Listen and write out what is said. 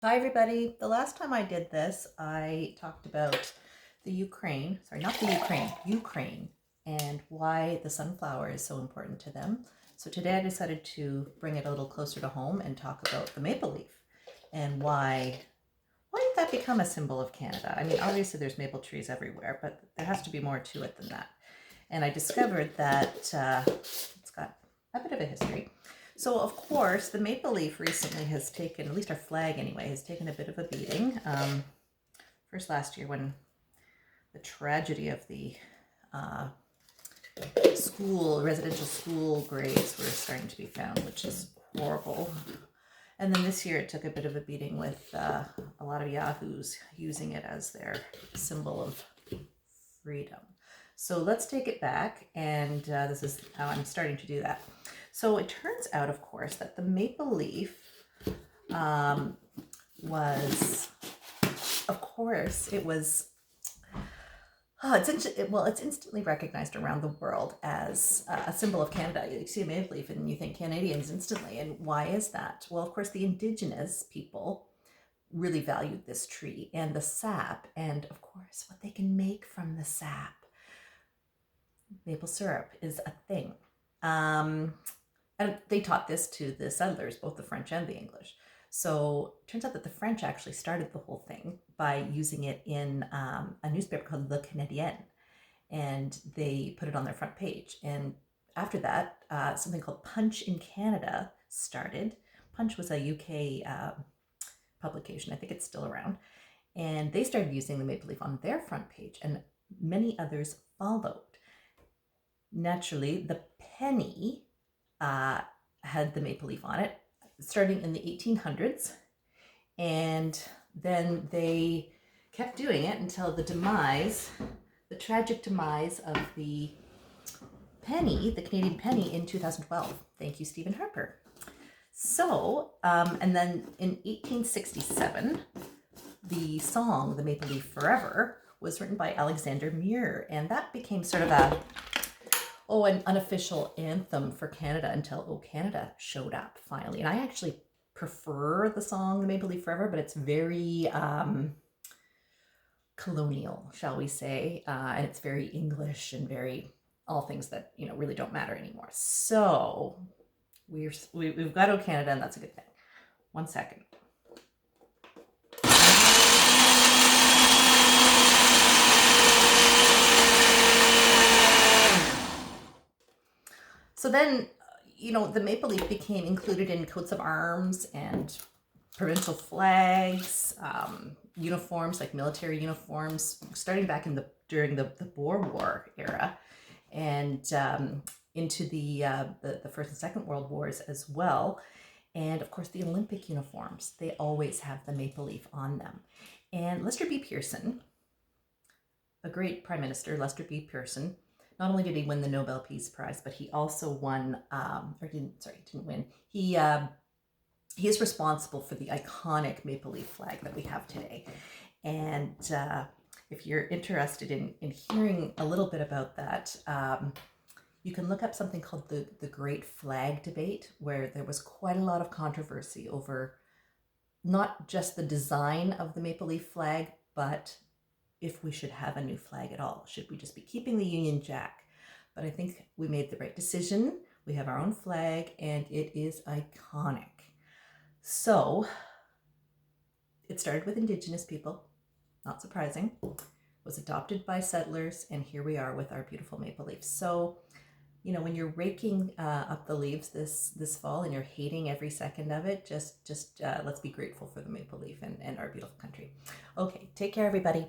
Hi everybody. The last time I did this, I talked about the Ukraine, sorry, not the Ukraine, and why the sunflower is so important to them. So today I decided to bring it a little closer to home and talk about the maple leaf and why did that become a symbol of Canada? I mean, obviously there's maple trees everywhere, but there has to be more to it than that. And I discovered that it's got a bit of a history. So, of course, the maple leaf recently has taken, at least our flag anyway, has taken a bit of a beating. First last year when the tragedy of the residential school graves were starting to be found, which is horrible. And then this year it took a bit of a beating with a lot of yahoos using it as their symbol of freedom. So let's take it back, and this is how I'm starting to do that. So it turns out, of course, that the maple leaf was, of course, it was, it's instantly recognized around the world as a symbol of Canada. You see a maple leaf and you think Canadians instantly. And why is that? Well, of course, the Indigenous people really valued this tree and the sap, and of course, what they can make from the sap. Maple syrup is a thing. And they taught this to the settlers, both the French and the English. So it turns out that the French actually started the whole thing by using it in a newspaper called Le Canadien, and they put it on their front page. And after that, something called Punch in Canada started. Punch was a UK publication. I think it's still around. And they started using the maple leaf on their front page, and many others followed. Naturally, the penny had the maple leaf on it, starting in the 1800s, and then they kept doing it until the tragic demise of the penny, the Canadian penny, in 2012. Thank you, Stephen Harper. So, and then in 1867, the song "The Maple Leaf Forever" was written by Alexander Muir, and that became sort of an unofficial anthem for Canada until "O Canada" showed up finally. And I actually prefer the song "The Maple Leaf Forever," but it's very colonial, shall we say, and it's very English and very all things that really don't matter anymore. So we've got "O Canada," and that's a good thing. 1 second. So then, the maple leaf became included in coats of arms and provincial flags, uniforms like military uniforms, starting back during the Boer War era, and into the First and Second World Wars as well. And of course, the Olympic uniforms, they always have the maple leaf on them. And Lester B. Pearson, a great prime minister, Lester B. Pearson, not only did he win the Nobel Peace Prize, but he also won, didn't win. He is responsible for the iconic maple leaf flag that we have today. And if you're interested in hearing a little bit about that, you can look up something called the Great Flag Debate, where there was quite a lot of controversy over not just the design of the maple leaf flag, but if we should have a new flag at all. Should we just be keeping the Union Jack? But I think we made the right decision. We have our own flag, and it is iconic. So it started with Indigenous people, not surprising, was adopted by settlers, and here we are with our beautiful maple leaves. So, when you're raking up the leaves this fall and you're hating every second of it, just let's be grateful for the maple leaf and our beautiful country. Okay, take care, everybody.